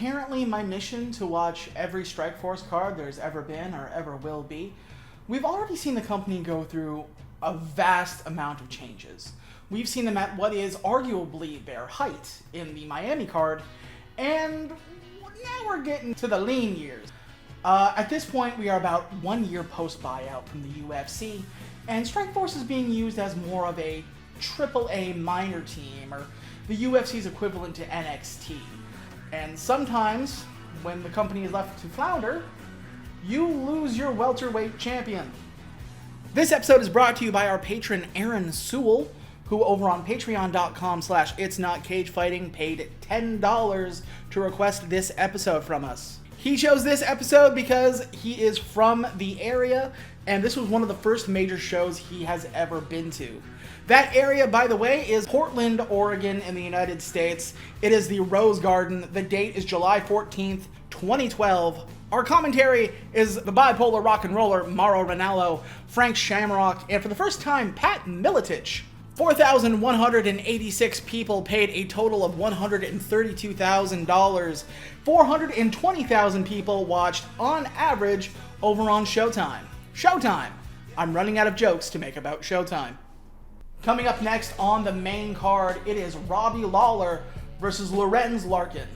apparently my mission to watch every Strikeforce card there's ever been or ever will be. We've already seen the company go through a vast amount of changes. We've seen them at what is arguably their height in the Miami card, and now we're getting to the lean years. At this point, we are about 1 year post-buyout from the UFC, and Strikeforce is being used as more of a AAA minor team, or the UFC's equivalent to NXT. And sometimes, when the company is left to flounder, you lose your welterweight champion. This episode is brought to you by our patron Aaron Sewell, who over on patreon.com/itsnotcagefighting paid $10 to request this episode from us. He chose this episode because he is from the area, and this was one of the first major shows he has ever been to. That area, by the way, is Portland, Oregon in the United States. It is the Rose Garden. The date is July 14th, 2012. Our commentary is the bipolar rock and roller Mauro Ranallo, Frank Shamrock, and for the first time, Pat Miletich. 4,186 people paid a total of $132,000. 420,000 people watched on average over on Showtime. Showtime! I'm running out of jokes to make about Showtime. Coming up next on the main card, it is Robbie Lawler versus Lorenz Larkin.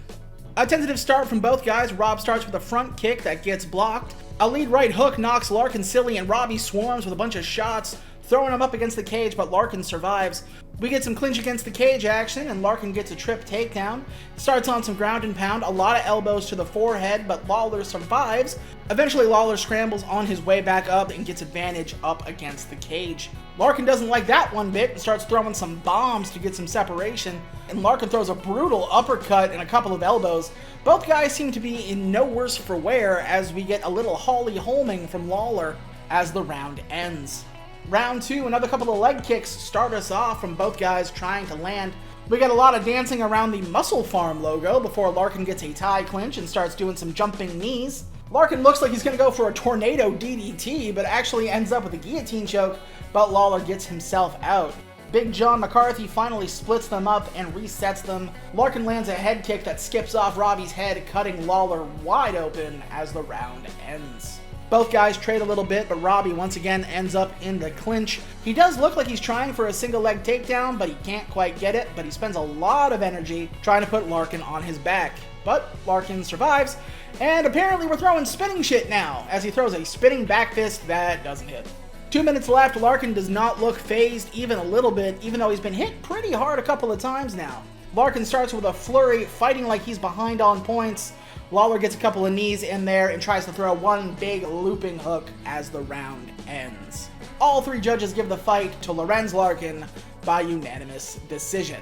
A tentative start from both guys. Rob starts with a front kick that gets blocked. A lead right hook knocks Larkin silly, and Robbie swarms with a bunch of shots, throwing him up against the cage, but Larkin survives. We get some clinch against the cage action, and Larkin gets a trip takedown. Starts on some ground and pound, a lot of elbows to the forehead, but Lawler survives. Eventually, Lawler scrambles on his way back up and gets advantage up against the cage. Larkin doesn't like that one bit and starts throwing some bombs to get some separation, and Larkin throws a brutal uppercut and a couple of elbows. Both guys seem to be in no worse for wear as we get a little Holly Holming from Lawler as the round ends. Round two, another couple of leg kicks start us off from both guys trying to land. We get a lot of dancing around the Muscle Farm logo before Larkin gets a tie clinch and starts doing some jumping knees. Larkin looks like he's going to go for a tornado DDT, but actually ends up with a guillotine choke, but Lawler gets himself out. Big John McCarthy finally splits them up and resets them. Larkin lands a head kick that skips off Robbie's head, cutting Lawler wide open as the round ends. Both guys trade a little bit, but Robbie once again ends up in the clinch. He does look like he's trying for a single leg takedown, but he can't quite get it, but he spends a lot of energy trying to put Larkin on his back. But Larkin survives, and apparently we're throwing spinning shit now, as he throws a spinning back fist that doesn't hit. 2 minutes left. Larkin does not look phased even a little bit, even though he's been hit pretty hard a couple of times now. Larkin starts with a flurry, fighting like he's behind on points. Lawler gets a couple of knees in there and tries to throw one big looping hook as the round ends. All three judges give the fight to Lorenz Larkin by unanimous decision.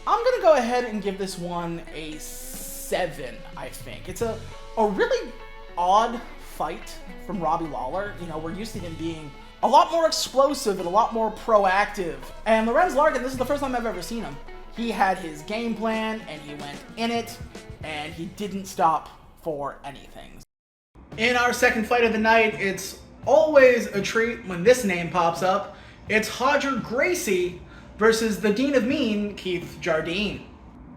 I'm going to go ahead and give this one a 7, I think. It's a really odd fight from Robbie Lawler. You know, we're used to him being a lot more explosive and a lot more proactive. And Lorenz Larkin, this is the first time I've ever seen him. He had his game plan, and he went in it, and he didn't stop for anything. In our second fight of the night, it's always a treat when this name pops up. It's Roger Gracie versus the Dean of Mean, Keith Jardine.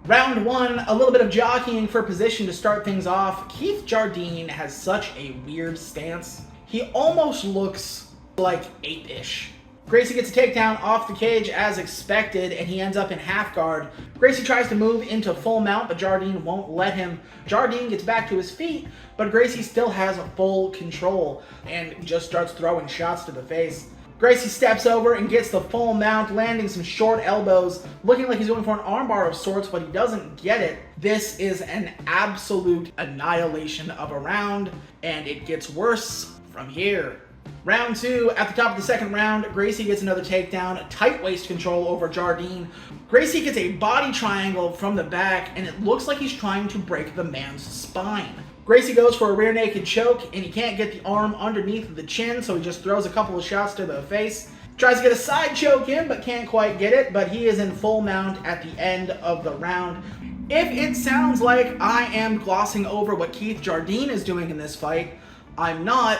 Round one, a little bit of jockeying for position to start things off. Keith Jardine has such a weird stance. He almost looks like ape-ish. Gracie gets a takedown off the cage as expected, and he ends up in half guard. Gracie tries to move into full mount, but Jardine won't let him. Jardine gets back to his feet, but Gracie still has full control and just starts throwing shots to the face. Gracie steps over and gets the full mount, landing some short elbows, looking like he's going for an armbar of sorts, but he doesn't get it. This is an absolute annihilation of a round, and it gets worse from here. Round two, at the top of the second round, Gracie gets another takedown, tight waist control over Jardine. Gracie gets a body triangle from the back, and it looks like he's trying to break the man's spine. Gracie goes for a rear naked choke, and he can't get the arm underneath the chin, so he just throws a couple of shots to the face. Tries to get a side choke in, but can't quite get it, but he is in full mount at the end of the round. If it sounds like I am glossing over what Keith Jardine is doing in this fight, I'm not.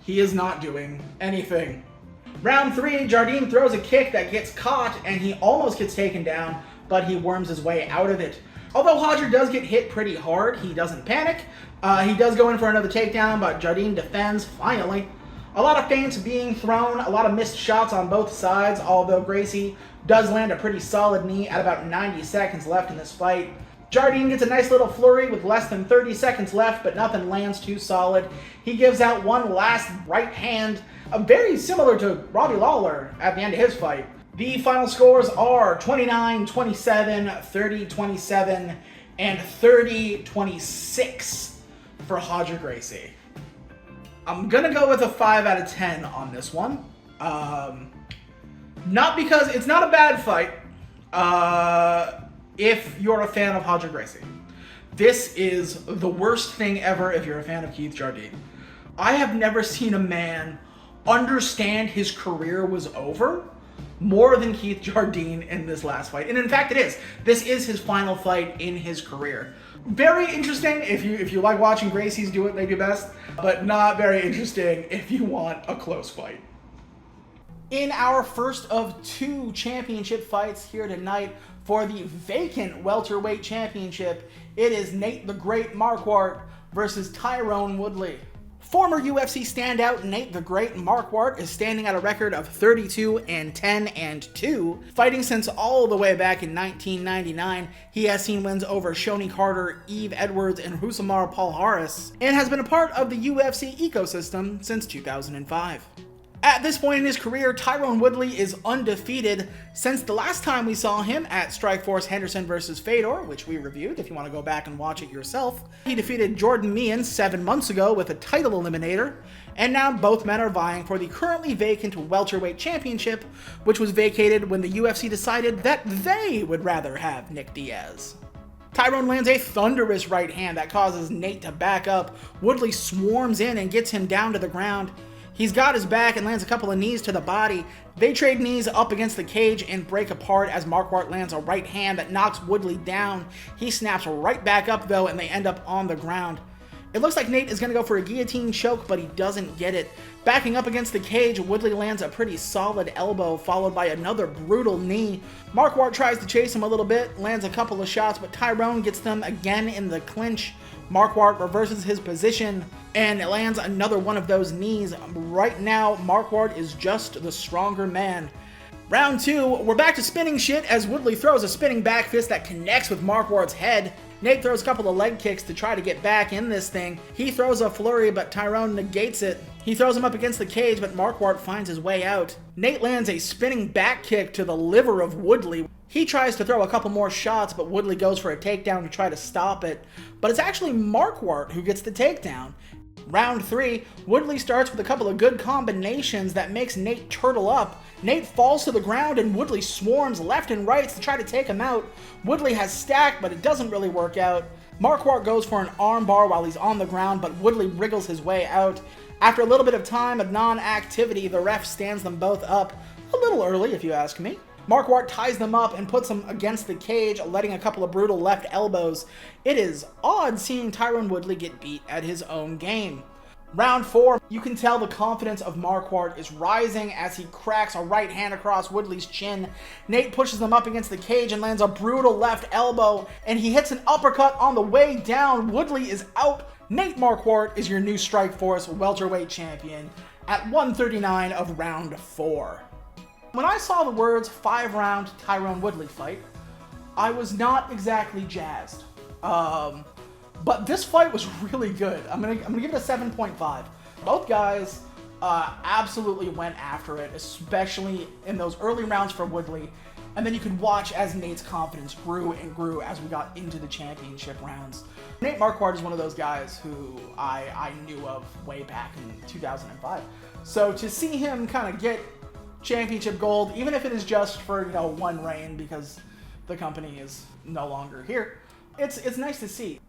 He is not doing anything. Round three, Jardine throws a kick that gets caught, and he almost gets taken down, but he worms his way out of it. Although Hodger does get hit pretty hard, he doesn't panic. He does go in for another takedown, but Jardine defends, finally. A lot of feints being thrown, a lot of missed shots on both sides, although Gracie does land a pretty solid knee at about 90 seconds left in this fight. Jardine gets a nice little flurry with less than 30 seconds left, but nothing lands too solid. He gives out one last right hand, very similar to Robbie Lawler at the end of his fight. The final scores are 29-27, 30-27, and 30-26 for Hodger Gracie. I'm gonna go with a 5 out of 10 on this one. Not because it's not a bad fight. If you're a fan of Hodger Gracie, this is the worst thing ever if you're a fan of Keith Jardine. I have never seen a man understand his career was over more than Keith Jardine in this last fight. And in fact, it is. This is his final fight in his career. Very interesting if you like watching Gracies do what they do best, but not very interesting if you want a close fight. In our first of 2 championship fights here tonight for the vacant welterweight championship, it is Nate the Great Marquardt versus Tyron Woodley. Former UFC standout Nate the Great Marquardt is standing at a record of 32-10-2. Fighting since all the way back in 1999, he has seen wins over Shoney Carter, Eve Edwards, and Rousimar Palhares, and has been a part of the UFC ecosystem since 2005. At this point in his career, Tyron Woodley is undefeated since the last time we saw him at Strikeforce Henderson vs. Fedor, which we reviewed if you want to go back and watch it yourself. He defeated Jordan Meehan 7 months ago with a title eliminator, and now both men are vying for the currently vacant welterweight championship, which was vacated when the UFC decided that they would rather have Nick Diaz. Tyron lands a thunderous right hand that causes Nate to back up. Woodley swarms in and gets him down to the ground. He's got his back and lands a couple of knees to the body. They trade knees up against the cage and break apart as Marquardt lands a right hand that knocks Woodley down. He snaps right back up though, and they end up on the ground. It looks like Nate is going to go for a guillotine choke, but he doesn't get it. Backing up against the cage, Woodley lands a pretty solid elbow, followed by another brutal knee. Marquardt tries to chase him a little bit, lands a couple of shots, but Tyron gets them again in the clinch. Marquardt reverses his position and lands another one of those knees. Right now, Marquardt is just the stronger man. Round 2, we're back to spinning shit as Woodley throws a spinning back fist that connects with Marquardt's head. Nate throws a couple of leg kicks to try to get back in this thing. He throws a flurry, but Tyron negates it. He throws him up against the cage, but Marquardt finds his way out. Nate lands a spinning back kick to the liver of Woodley. He tries to throw a couple more shots, but Woodley goes for a takedown to try to stop it. But it's actually Marquardt who gets the takedown. Round 3, Woodley starts with a couple of good combinations that makes Nate turtle up. Nate falls to the ground and Woodley swarms left and right to try to take him out. Woodley has stacked, but it doesn't really work out. Marquardt goes for an armbar while he's on the ground, but Woodley wriggles his way out. After a little bit of time of non-activity, the ref stands them both up. A little early, if you ask me. Marquardt ties them up and puts them against the cage, letting a couple of brutal left elbows. It is odd seeing Tyron Woodley get beat at his own game. Round 4, you can tell the confidence of Marquardt is rising as he cracks a right hand across Woodley's chin. Nate pushes them up against the cage and lands a brutal left elbow, and he hits an uppercut on the way down. Woodley is out. Nate Marquardt is your new Strikeforce welterweight champion at 139 of round 4. When I saw the words 5-round Tyron Woodley fight, I was not exactly jazzed. But this fight was really good. I'm gonna give it a 7.5. Both guys absolutely went after it, especially in those early rounds for Woodley. And then you could watch as Nate's confidence grew and grew as we got into the championship rounds. Nate Marquardt is one of those guys who I knew of way back in 2005. So to see him kind of get championship gold, even if it is just for, one reign because the company is no longer here, it's nice to see.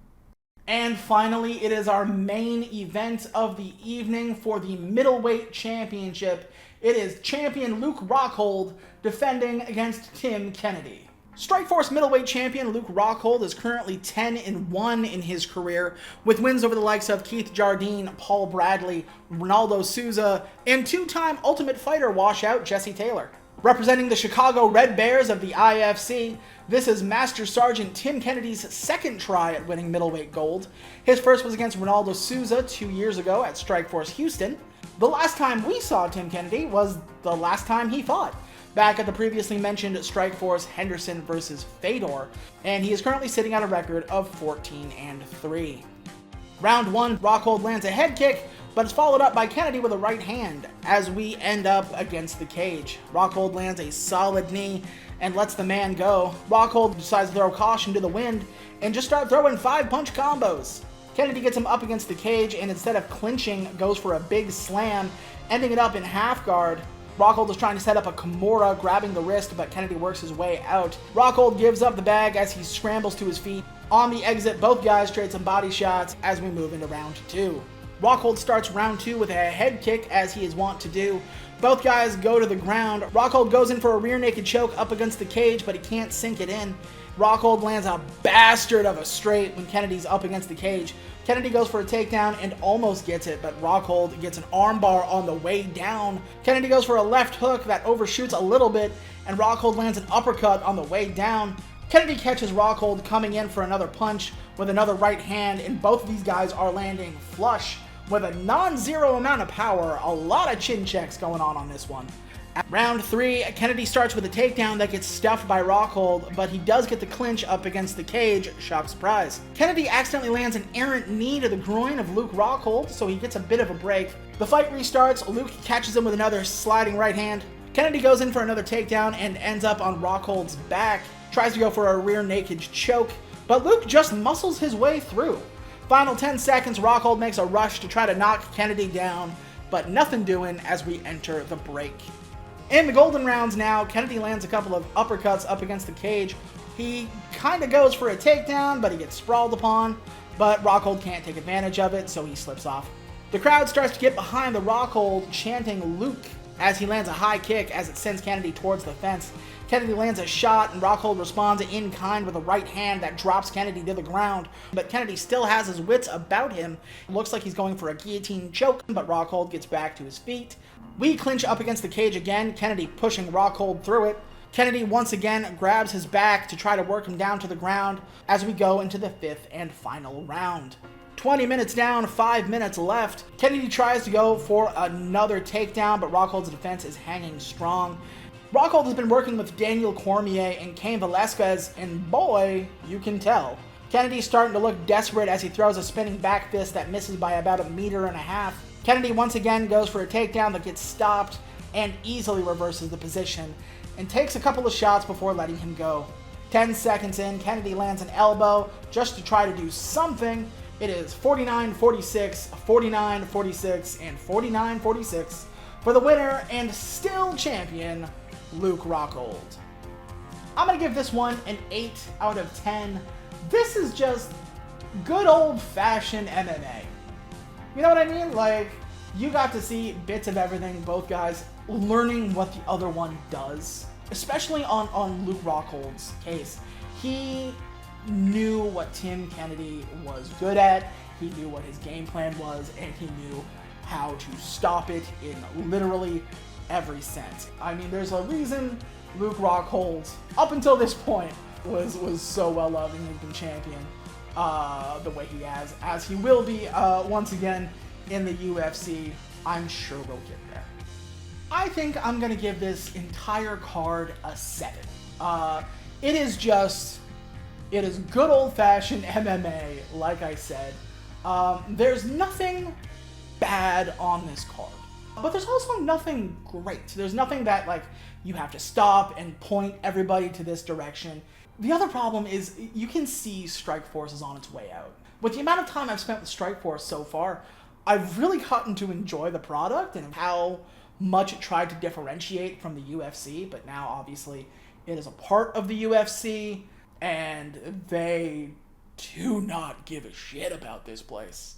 And finally, it is our main event of the evening for the Middleweight Championship. It is champion Luke Rockhold defending against Tim Kennedy. Strikeforce Middleweight champion Luke Rockhold is currently 10-1 in his career, with wins over the likes of Keith Jardine, Paul Bradley, Ronaldo Souza, and two-time Ultimate Fighter washout Jesse Taylor. Representing the Chicago Red Bears of the IFC, This is Master Sergeant Tim Kennedy's second try at winning middleweight gold. His first was against Ronaldo Souza 2 years ago at Strikeforce Houston. The last time we saw Tim Kennedy was the last time he fought, back at the previously mentioned Strikeforce Henderson versus Fedor, and he is currently sitting at a record of 14-3. Round 1, Rockhold lands a head kick, but it's followed up by Kennedy with a right hand as we end up against the cage. Rockhold lands a solid knee and lets the man go. Rockhold decides to throw caution to the wind and just start throwing 5-punch combos. Kennedy gets him up against the cage and instead of clinching, goes for a big slam, ending it up in half guard. Rockhold is trying to set up a Kimura, grabbing the wrist, but Kennedy works his way out. Rockhold gives up the bag as he scrambles to his feet. On the exit, both guys trade some body shots as we move into round 2. Rockhold starts round 2 with a head kick, as he is wont to do. Both guys go to the ground. Rockhold goes in for a rear naked choke up against the cage, but he can't sink it in. Rockhold lands a bastard of a straight when Kennedy's up against the cage. Kennedy goes for a takedown and almost gets it, but Rockhold gets an armbar on the way down. Kennedy goes for a left hook that overshoots a little bit, and Rockhold lands an uppercut on the way down. Kennedy catches Rockhold coming in for another punch with another right hand, and both of these guys are landing flush with a non-zero amount of power. A lot of chin checks going on this one. At round 3, Kennedy starts with a takedown that gets stuffed by Rockhold, but he does get the clinch up against the cage. Shock surprise. Kennedy accidentally lands an errant knee to the groin of Luke Rockhold, so he gets a bit of a break. The fight restarts. Luke catches him with another sliding right hand. Kennedy goes in for another takedown and ends up on Rockhold's back. Tries to go for a rear naked choke, but Luke just muscles his way through. Final 10 seconds, Rockhold makes a rush to try to knock Kennedy down, but nothing doing as we enter the break. In the golden rounds now, Kennedy lands a couple of uppercuts up against the cage. He kind of goes for a takedown, but he gets sprawled upon, but Rockhold can't take advantage of it, so he slips off. The crowd starts to get behind the Rockhold, chanting Luke, as he lands a high kick as it sends Kennedy towards the fence. Kennedy lands a shot, and Rockhold responds in kind with a right hand that drops Kennedy to the ground. But Kennedy still has his wits about him. Looks like he's going for a guillotine choke, but Rockhold gets back to his feet. We clinch up against the cage again, Kennedy pushing Rockhold through it. Kennedy once again grabs his back to try to work him down to the ground as we go into the 5th and final round. 20 minutes down, 5 minutes left. Kennedy tries to go for another takedown, but Rockhold's defense is hanging strong. Rockhold has been working with Daniel Cormier and Cain Velasquez, and boy, you can tell. Kennedy's starting to look desperate as he throws a spinning back fist that misses by about 1.5 meters. Kennedy once again goes for a takedown that gets stopped and easily reverses the position and takes a couple of shots before letting him go. 10 seconds in, Kennedy lands an elbow just to try to do something. It is 49-46, 49-46, and 49-46 for the winner and still champion, Luke Rockhold. I'm going to give this one an 8 out of 10. This is just good old-fashioned MMA. You know what I mean? Like, you got to see bits of everything, both guys learning what the other one does. Especially on Luke Rockhold's case. He knew what Tim Kennedy was good at, he knew what his game plan was, and he knew how to stop it in literally every sense. I mean, there's a reason Luke Rockhold, up until this point, was so well loved and he's been champion the way he has, as he will be once again in the UFC. I'm sure we'll get there. I think I'm going to give this entire card a 7. It is good old-fashioned MMA, like I said. There's nothing bad on this card, but there's also nothing great. There's nothing that, like, you have to stop and point everybody to this direction. The other problem is you can see Strikeforce is on its way out. With the amount of time I've spent with Strikeforce so far, I've really gotten to enjoy the product and how much it tried to differentiate from the UFC, but now obviously it is a part of the UFC, and they do not give a shit about this place.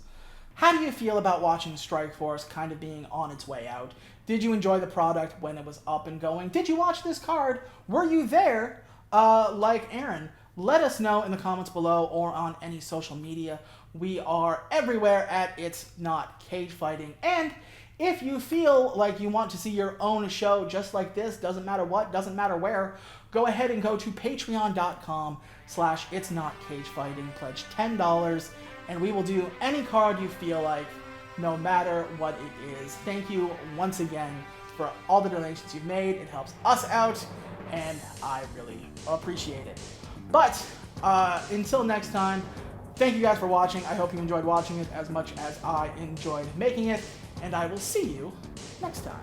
How do you feel about watching Strikeforce kind of being on its way out? Did you enjoy the product when it was up and going? Did you watch this card? Were you there? Like Aaron, let us know in the comments below or on any social media. We are everywhere at It's Not Cage Fighting. And If you feel like you want to see your own show just like this, doesn't matter what, doesn't matter where, go ahead and go to patreon.com/itsnotcagefighting, pledge $10, and we will do any card you feel like, no matter what it is. Thank you once again for all the donations you've made. It helps us out, and I really appreciate it. But until next time, thank you guys for watching. I hope you enjoyed watching it as much as I enjoyed making it, and I will see you next time.